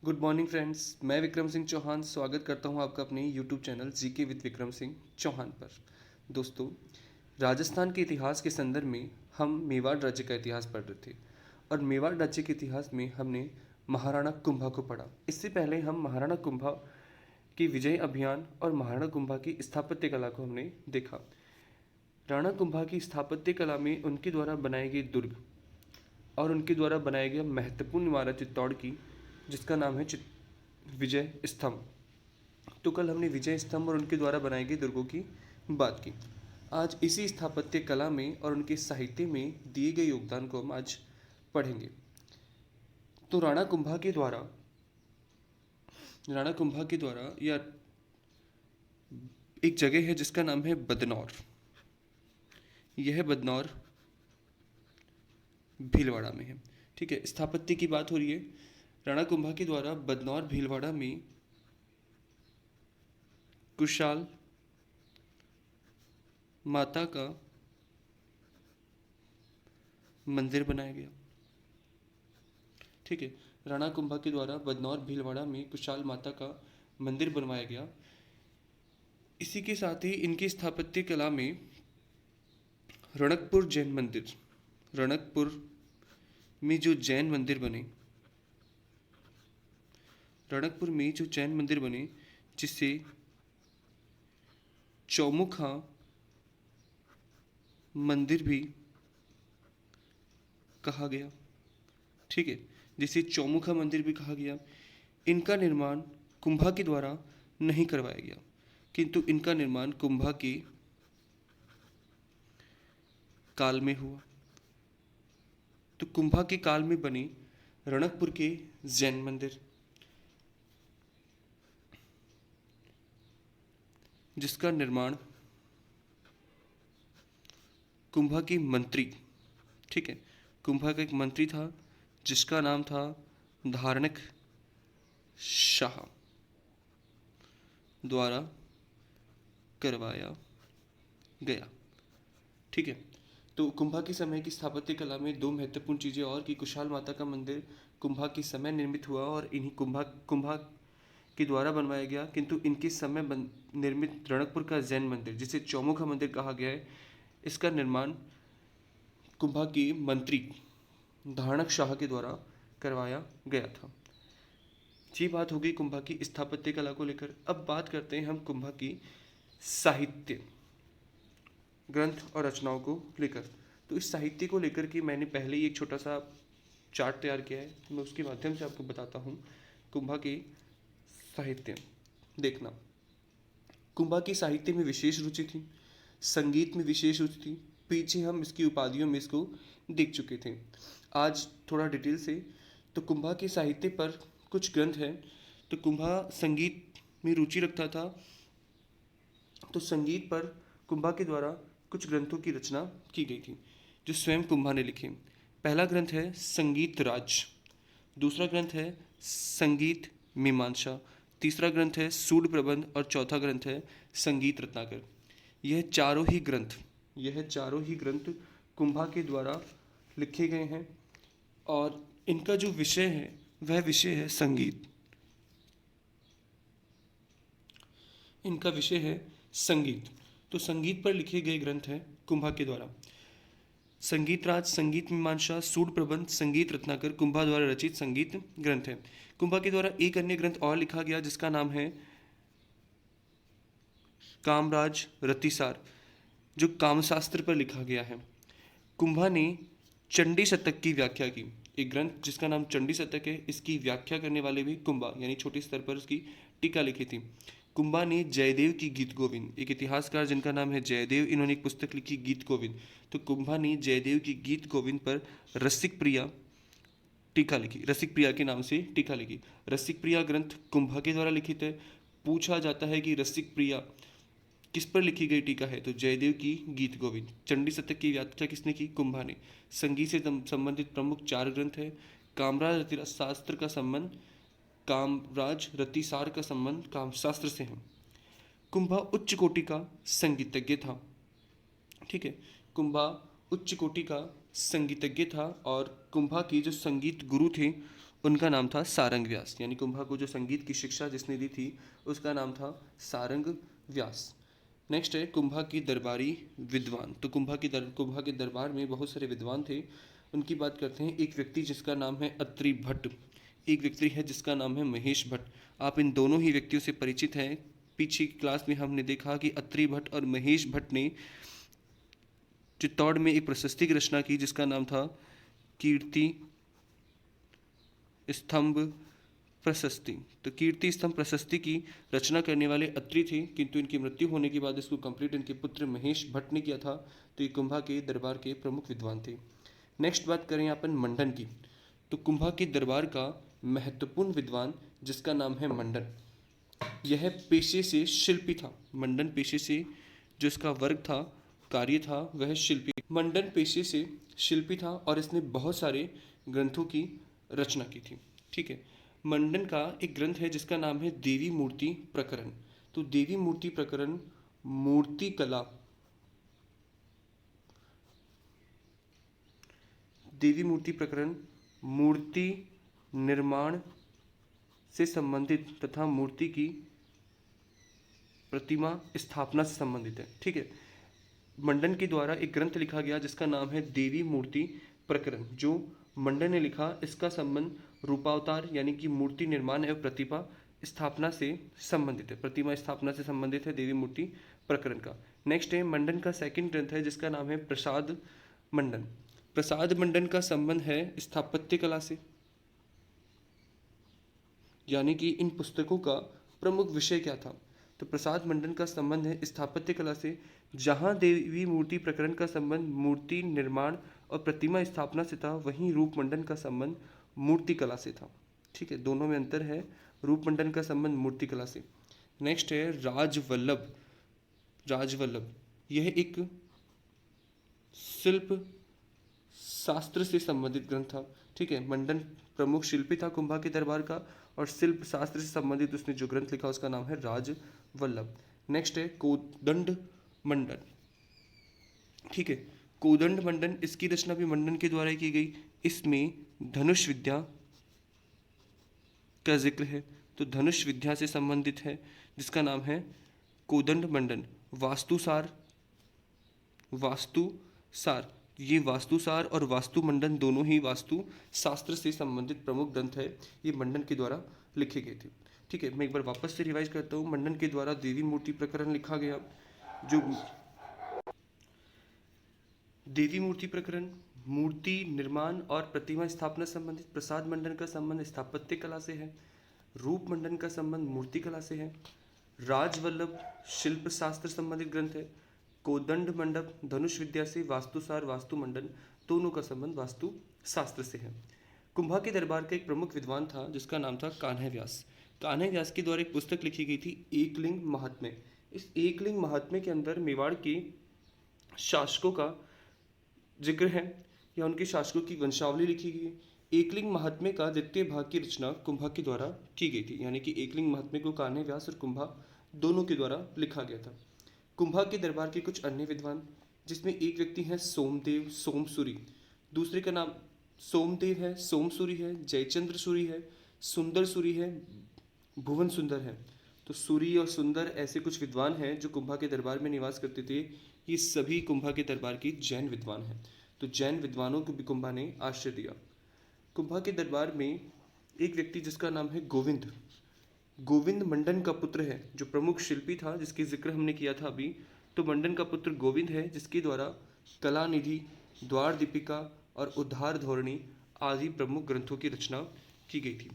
Good morning friends, मैं विक्रम सिंह चौहान स्वागत करता हूं आपका अपने YouTube channel GK with Vikram Singh Chauhan पर। दोस्तों, राजस्थान के इतिहास के संदर्भ में हम मेवाड़ राज्य का इतिहास पढ़ रहे थे और मेवाड़ राज्य के इतिहास में हमने महाराणा कुंभा को पढ़ा। इससे पहले हम महाराणा कुंभा की विजय अभियान और महाराणा कुंभा की स्थापत्य कला को हमने देखा। राणा कुंभा की स्थापत्य कला में उनके द्वारा बनाए गए दुर्ग और उनके द्वारा बनाया गया महत्वपूर्ण इमारत चित्तौड़ की, जिसका नाम है विजय स्तंभ। तो कल हमने विजय स्तंभ और उनके द्वारा बनाए गए दुर्गों की बात की। आज इसी स्थापत्य कला में और उनके साहित्य में दिए गए योगदान को हम आज पढ़ेंगे। तो राणा कुंभा के द्वारा या एक जगह है जिसका नाम है बदनौर। यह बदनौर भीलवाड़ा में है। ठीक है, स्थापत्य की बात हो रही है। राणा कुंभा के द्वारा बदनौर भीलवाड़ा में कुशाल माता का मंदिर बनाया गया। ठीक है, राणा कुंभा के द्वारा बदनौर भीलवाड़ा में कुशाल माता का मंदिर बनवाया गया। इसी के साथ ही इनकी स्थापत्य कला में रणकपुर जैन मंदिर, रणकपुर में जो जैन मंदिर बने, रणकपुर में जो जैन मंदिर बने जिसे चौमुखा मंदिर भी कहा गया। ठीक है, जिसे चौमुखा मंदिर भी कहा गया। इनका निर्माण कुंभा के द्वारा नहीं करवाया गया, किंतु इनका निर्माण कुंभा के काल में हुआ। तो कुंभा के काल में बने रणकपुर के जैन मंदिर, जिसका निर्माण कुंभा के मंत्री, ठीक है, कुंभा का एक मंत्री था जिसका नाम था धारणक शाह, द्वारा करवाया गया। ठीक है, तो कुंभा के समय की स्थापत्य कला में दो महत्वपूर्ण चीज़ें और कि कुशाल माता का मंदिर कुंभा के समय निर्मित हुआ और इन्हीं कुंभा के द्वारा बनवाया गया, किंतु इनके समय निर्मित रणकपुर का जैन मंदिर जिसे चौमुखा मंदिर कहा गया है, इसका निर्माण कुंभा के मंत्री धारणक शाह के द्वारा करवाया गया था। ये बात हो गई कुंभा की स्थापत्य कला को लेकर। अब बात करते हैं हम कुंभा की साहित्य ग्रंथ और रचनाओं को लेकर। तो इस साहित्य को लेकर के मैंने पहले ही एक छोटा सा चार्ट तैयार किया है, मैं उसके माध्यम से आपको बताता हूँ। कुंभा के साहित्य देखना, कुंभा की साहित्य में विशेष रुचि थी, संगीत में विशेष रुचि थी। पीछे हम इसकी उपाधियों में इसको देख चुके थे। आज थोड़ा डिटेल से, तो कुंभा के साहित्य पर कुछ ग्रंथ हैं। तो कुंभा संगीत में रुचि रखता था, तो संगीत पर कुंभा के द्वारा कुछ ग्रंथों की रचना की गई थी जो स्वयं कुंभा ने लिखे। पहला ग्रंथ है संगीत राज, दूसरा ग्रंथ है संगीत मीमांसा, तीसरा ग्रंथ है सूड प्रबंध और चौथा ग्रंथ है संगीत रत्नाकर। यह चारों ही ग्रंथ कुंभा के द्वारा लिखे गए हैं और इनका जो विषय है वह विषय है संगीत। इनका विषय है संगीत। तो संगीत पर लिखे गए ग्रंथ हैं कुंभा के द्वारा संगीत राज, संगीत मीमांसा, सूड प्रबंध, संगीत रत्नाकर कुंभा द्वारा रचित संगीत ग्रंथ है। कुंभा के द्वारा एक अन्य ग्रंथ और लिखा गया जिसका नाम है कामराज रतिसार, जो कामशास्त्र पर लिखा गया है। कुंभा ने चंडी शतक की व्याख्या की। एक ग्रंथ जिसका नाम चंडी शतक है, इसकी व्याख्या करने वाले भी कुंभा, यानी छोटे स्तर पर उसकी टीका लिखी थी। कुंभा ने जयदेव की गीत गोविंद, एक इतिहासकार जिनका नाम है जयदेव, इन्होंने एक पुस्तक लिखी गीत गोविंद। तो कुंभा ने जयदेव की गीत गोविंद पर रसिक प्रिया टीका लिखी, रसिक प्रिया के नाम से टीका लिखी। रसिक प्रिया ग्रंथ कुंभा के द्वारा लिखित है। पूछा जाता है कि रसिक प्रिया किस पर लिखी गई टीका है, तो जयदेव की गीत गोविंद। चंडी शतक की व्याख्या किसने की? कुंभा ने। संगीत से संबंधित प्रमुख चार ग्रंथ है। कामराज शास्त्र का संबंध, कामराज रतिसार का संबंध कामशास्त्र से है। कुंभा उच्च कोटि का संगीतज्ञ था। ठीक है, कुंभा उच्च कोटि का संगीतज्ञ था और कुंभा के जो संगीत गुरु थे उनका नाम था सारंग व्यास, यानी कुंभा को जो संगीत की शिक्षा जिसने दी थी उसका नाम था सारंग व्यास। नेक्स्ट है कुंभा की दरबारी विद्वान। तो कुंभा के दरबार में बहुत सारे विद्वान थे, उनकी बात करते हैं। एक व्यक्ति जिसका नाम है अत्रि भट्ट, एक व्यक्ति है जिसका नाम है महेश भट्ट। आप इन दोनों ही व्यक्तियों से परिचित हैं। पीछे की क्लास में हमने देखा कि अत्रि भट्ट और महेश भट्ट ने चित्तौड़ में एक प्रशस्ति की रचना की जिसका नाम था कीर्ति स्तंभ प्रशस्ति। तो कीर्ति स्तंभ प्रशस्ति की रचना करने वाले अत्रि थे, किंतु इनकी मृत्यु होने के बाद इसको कंप्लीट इनके पुत्र महेश भट्ट ने किया था। तो ये कुंभा के दरबार के प्रमुख विद्वान थे। नेक्स्ट बात करें अपन मंडन की। तो कुंभा के दरबार का महत्वपूर्ण विद्वान जिसका नाम है मंडन, यह पेशे से शिल्पी था। मंडन पेशे से जो इसका वर्ग था, कार्य था, वह शिल्पी। मंडन पेशे से शिल्पी था और इसने बहुत सारे ग्रंथों की रचना की थी। ठीक है, मंडन का एक ग्रंथ है जिसका नाम है देवी मूर्ति प्रकरण। तो देवी मूर्ति प्रकरण मूर्ति कला, देवी मूर्ति प्रकरण मूर्ति निर्माण से संबंधित तथा मूर्ति की प्रतिमा स्थापना से संबंधित है। ठीक है, मंडन के द्वारा एक ग्रंथ लिखा गया जिसका नाम है देवी मूर्ति प्रकरण, जो मंडन ने लिखा। इसका संबंध रूपावतार यानी कि मूर्ति निर्माण एवं प्रतिमा स्थापना से संबंधित है। प्रतिमा स्थापना से संबंधित है देवी मूर्ति प्रकरण का। नेक्स्ट है मंडन का सेकंड ग्रंथ है जिसका नाम है प्रसाद मंडन। प्रसाद मंडन का संबंध है स्थापत्य कला से, यानी कि इन पुस्तकों का प्रमुख विषय क्या था। तो प्रसाद मंडन का संबंध है स्थापत्य कला से, जहाँ देवी मूर्ति प्रकरण का संबंध मूर्ति निर्माण और प्रतिमा स्थापना से था, वहीं रूप मंडन का संबंध मूर्ति कला से था। ठीक है, दोनों में अंतर है। रूप मंडन का संबंध मूर्ति कला से। नेक्स्ट है राजवल्लभ। राजवल्लभ यह एक शिल्प शास्त्र से संबंधित ग्रंथ था। ठीक है, मंडन प्रमुख शिल्पी था कुंभा के दरबार का, और शिल्प शास्त्र से संबंधित उसने जो ग्रंथ लिखा उसका नाम है राजवल्लभ। नेक्स्ट है कोदंड मंडन। ठीक है, कोदंड मंडन, इसकी रचना भी मंडन के द्वारा की गई। इसमें धनुष विद्या का जिक्र है, तो धनुष विद्या से संबंधित है जिसका नाम है कोदंड मंडन। वास्तुसार, वास्तुसार, ये वास्तुसार और वास्तु मंडन दोनों ही वास्तु शास्त्र से संबंधित प्रमुख ग्रंथ है, ये मंडन के द्वारा लिखे गए थे। ठीक है, मैं एक बार वापस से रिवाइज करता हूँ। मंडन के द्वारा देवी मूर्ति प्रकरण लिखा गया, जो देवी मूर्ति प्रकरण मूर्ति निर्माण और प्रतिमा स्थापना संबंधित। प्रसाद मंडन का संबंध स्थापत्य कला से है। रूप मंडन का संबंध मूर्ति कला से है। राजवल्लभ शिल्प शास्त्र संबंधित ग्रंथ है। कोदंड मंडप धनुष विद्या से। वास्तुसार वास्तु मंडन दोनों का संबंध वास्तु शास्त्र से है। कुंभा के दरबार का एक प्रमुख विद्वान था जिसका नाम था कान्है व्यास। कान्है व्यास के द्वारा एक पुस्तक लिखी गई थी एकलिंग महात्म्य। इस एकलिंग महात्म्य के अंदर मेवाड़ के शासकों का जिक्र है, या उनके शासकों की वंशावली लिखी गई है। एकलिंग महात्म्य का द्वितीय भाग की रचना कुंभा के द्वारा की गई थी, यानी कि एकलिंग महात्म्य को कान्है व्यास और कुंभा दोनों के द्वारा लिखा गया था। कुंभा के दरबार के कुछ अन्य विद्वान, जिसमें एक व्यक्ति है सोमदेव सोमसूरी, दूसरे का नाम सोमदेव है, सोमसूरी है, जयचंद्र सूरी है, सुंदर सूरी है, भुवन सुंदर है। तो सूरी और सुंदर ऐसे कुछ विद्वान हैं जो कुंभा के दरबार में निवास करते थे। ये सभी कुंभा के दरबार की जैन विद्वान हैं। तो जैन विद्वानों को भी कुंभा ने आश्रय दिया। कुंभा के दरबार में एक व्यक्ति जिसका नाम है गोविंद, गोविंद मंडन का पुत्र है, जो प्रमुख शिल्पी था जिसकी जिक्र हमने किया था अभी। तो मंडन का पुत्र गोविंद है, जिसके द्वारा कला निधि, द्वार दीपिका और उद्धार धोरणी आदि प्रमुख ग्रंथों की रचना की गई थी।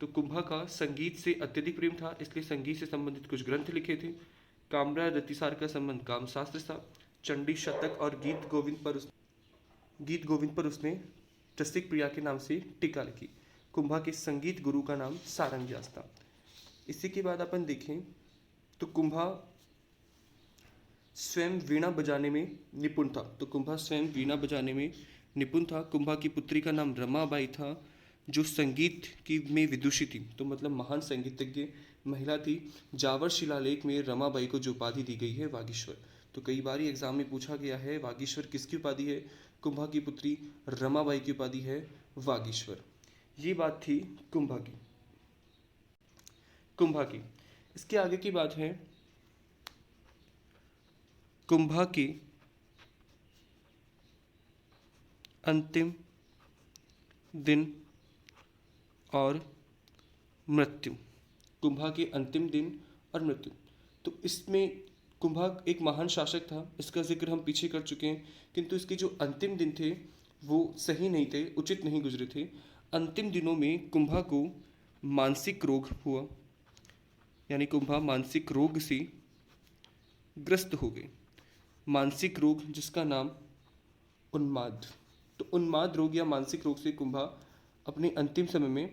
तो कुंभा का संगीत से अत्यधिक प्रेम था, इसलिए संगीत से संबंधित कुछ ग्रंथ लिखे थे। कामरा रतिसार का संबंध काम शास्त्र था। चंडी शतक और गीत गोविंद पर उसने रसिक प्रिया के नाम से टीका लिखी। कुंभा के संगीत गुरु का नाम सारंग व्यास था। इसी के बाद अपन देखें तो कुंभा स्वयं वीणा बजाने में निपुण था। तो कुंभा स्वयं वीणा बजाने में निपुण था। कुंभा की पुत्री का नाम रमाबाई था, जो संगीत की में विदुषी थी, तो मतलब महान संगीतज्ञ महिला थी। जावर शिलालेख में रमाबाई को जो उपाधि दी गई है वागीश्वर। तो कई बार एग्जाम में पूछा गया है वागीश्वर किसकी उपाधि है। कुंभा की पुत्री रमाबाई की उपाधि है वागीश्वर। ये बात थी कुंभा की। कुंभा की इसके आगे की बात है कुंभा की अंतिम दिन और मृत्यु। कुंभा के अंतिम दिन और मृत्यु। तो इसमें कुंभा एक महान शासक था, इसका जिक्र हम पीछे कर चुके हैं, किंतु इसके जो अंतिम दिन थे वो सही नहीं थे, उचित नहीं गुजरे थे। अंतिम दिनों में कुंभा को मानसिक रोग हुआ, यानी कुंभा मानसिक रोग से ग्रस्त हो गए। मानसिक रोग जिसका नाम उन्माद। तो उन्माद रोग या मानसिक रोग से कुंभा अपने अंतिम समय में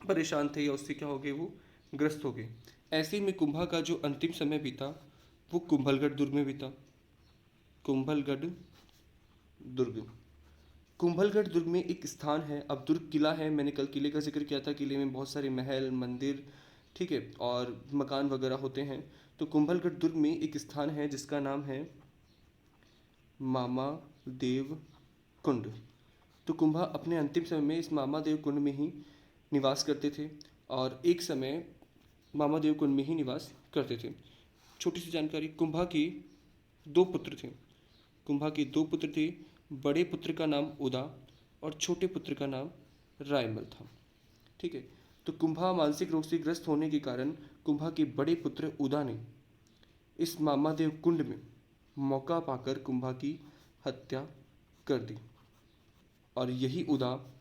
परेशान थे, या उससे क्या हो गए, वो ग्रस्त हो गए। ऐसे में कुंभा का जो अंतिम समय बीता वो कुंभलगढ़ दुर्ग में बीता। कुंभलगढ़ दुर्ग। कुंभलगढ़ दुर्ग में एक स्थान है, अब दुर्ग किला है, मैंने कल किले का जिक्र किया था, किले में बहुत सारे महल मंदिर, ठीक है, और मकान वगैरह होते हैं। तो कुंभलगढ़ दुर्ग में एक स्थान है जिसका नाम है मामा देव कुंड। तो कुंभा अपने अंतिम समय में इस मामा देव कुंड में ही निवास करते थे, और एक समय मामा देव कुंड में ही निवास करते थे। छोटी सी जानकारी, कुंभा के दो पुत्र थे। कुंभा के दो पुत्र थे, बड़े पुत्र का नाम उदा और छोटे पुत्र का नाम रायमल था। ठीक है, तो कुंभा मानसिक रोग से ग्रस्त होने के कारण कुंभा के बड़े पुत्र उदा ने इस मामादेव कुंड में मौका पाकर कुंभा की हत्या कर दी, और यही उदा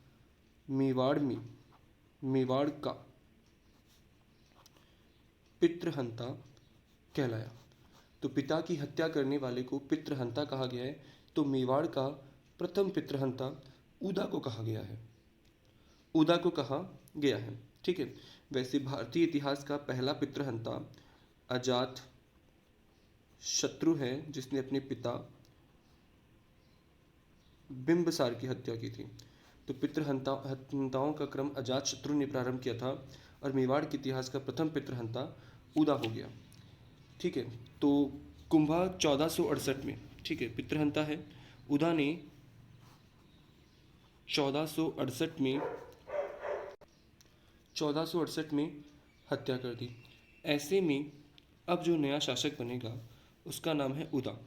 मेवाड़ का पितृहंता कहलाया। तो पिता की हत्या करने वाले को पितृहंता कहा गया है, तो मेवाड़ का प्रथम पितृहंता उदा को कहा गया है। उदा को कहा गया है, ठीक है। वैसे भारतीय इतिहास का पहला पितृहंता अजात शत्रु है, जिसने अपने पिता बिंबसार की हत्या की थी। तो हंताओं का क्रम अजात शत्रु ने प्रारंभ किया था, और मेवाड़ के इतिहास का प्रथम पितृहंता उदा हो गया, ठीक है। तो कुंभा 1468 में, ठीक है, पितृहंता है। उदा ने 1468 में हत्या कर दी। ऐसे में अब जो नया शासक बनेगा उसका नाम है उदा।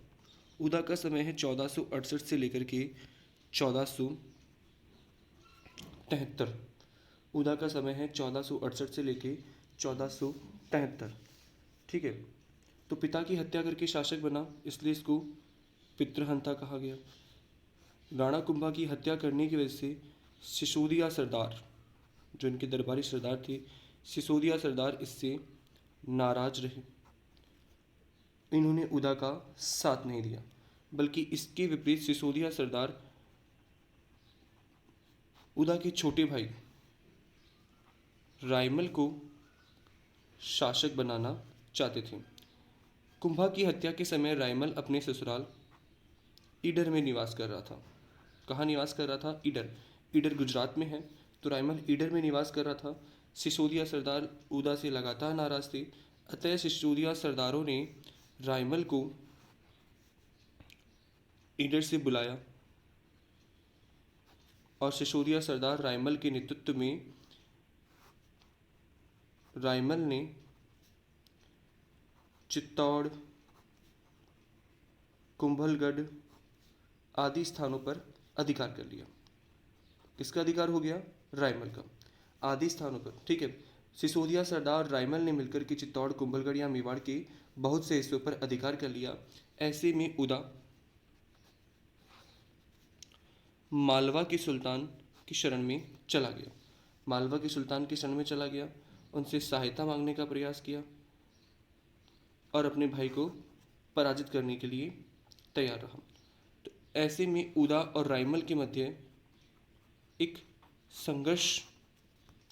उदा का समय है 1468 से लेकर के 1473। उदा का समय है 1468 से लेकर 1473, ठीक है। तो पिता की हत्या करके शासक बना, इसलिए इसको पितृहंता कहा गया। राणा कुंभा की हत्या करने की वजह से सिसोदिया सरदार, जो इनके दरबारी सरदार थे, सिसोदिया सरदार इससे नाराज रहे। इन्होंने उदा का साथ नहीं दिया, बल्कि इसके विपरीत सिसोदिया सरदार उदा के छोटे भाई रायमल को शासक बनाना चाहते थे। कुंभा की हत्या के समय रायमल अपने ससुराल ईडर में निवास कर रहा था। कहाँ निवास कर रहा था? ईडर। ईडर गुजरात में है, तो रायमल ईडर में निवास कर रहा था। सिसोदिया सरदार उदा से लगातार नाराज थे, अतः सिसोदिया सरदारों ने रायमल को ईडर से बुलाया, और सिसोदिया सरदार रायमल के नेतृत्व में रायमल ने चित्तौड़, कुंभलगढ़ आदि स्थानों पर अधिकार कर लिया। किसका अधिकार हो गया? रायमल का, आदि स्थानों पर, ठीक है। सिसोदिया सरदार रायमल ने मिलकर के चित्तौड़, कुंभलगढ़ या मेवाड़ के बहुत से हिस्सों पर अधिकार कर लिया। ऐसे में उदा मालवा के सुल्तान की शरण में चला गया। मालवा के सुल्तान की शरण में चला गया, उनसे सहायता मांगने का प्रयास किया, और अपने भाई को पराजित करने के लिए तैयार रहा। तो ऐसे में उदा और रायमल के मध्य एक संघर्ष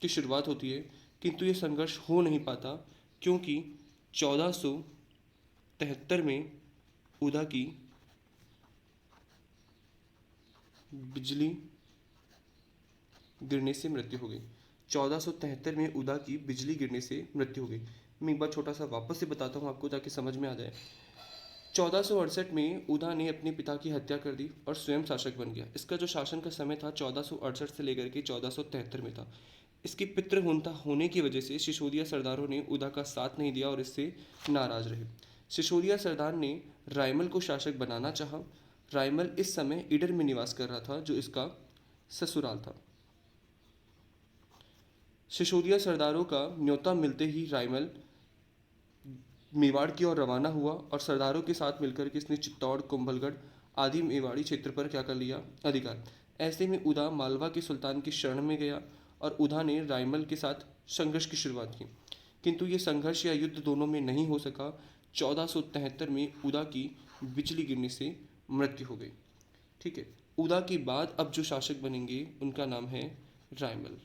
की शुरुआत होती है, किंतु ये संघर्ष हो नहीं पाता, क्योंकि 1473 में उदा की बिजली गिरने से मृत्यु हो गई। 1473 में उदा की बिजली गिरने से मृत्यु हो गई। मैं एक बार छोटा सा वापस से बताता हूँ आपको, ताकि समझ में आ जाए। 1468 में उदा ने अपने पिता की हत्या कर दी और स्वयं शासक बन गया। इसका जो शासन का समय था 1468 से लेकर के 1473 में था। इसकी पितृहुनता होने की वजह से सिसोदिया सरदारों ने उदा का साथ नहीं दिया और इससे नाराज रहे। सिसोदिया सरदार ने रायमल को शासक बनाना चाहा। रायमल इस समय ईडर में निवास कर रहा था जो इसका ससुराल था। सिसोदिया सरदारों का न्योता मिलते ही रायमल मेवाड़ की ओर रवाना हुआ और सरदारों के साथ मिलकर के इसने चित्तौड़, कुंभलगढ़ आदि मेवाड़ी क्षेत्र पर क्या कर लिया, अधिकार। ऐसे में उदा मालवा के सुल्तान की शरण में गया और उदा ने रायमल के साथ संघर्ष की शुरुआत की, किंतु ये संघर्ष या युद्ध दोनों में नहीं हो सका। 1473 में उदा की बिजली गिरने से मृत्यु हो गई। ठीक है, उदा के बाद अब जो शासक बनेंगे उनका नाम है रायमल,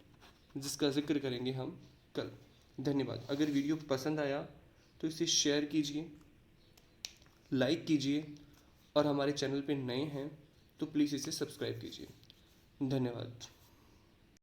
जिसका जिक्र करेंगे हम कल। धन्यवाद। अगर वीडियो पसंद आया तो इसे शेयर कीजिए, लाइक कीजिए और हमारे चैनल पे नए हैं तो प्लीज़ इसे सब्सक्राइब कीजिए। धन्यवाद।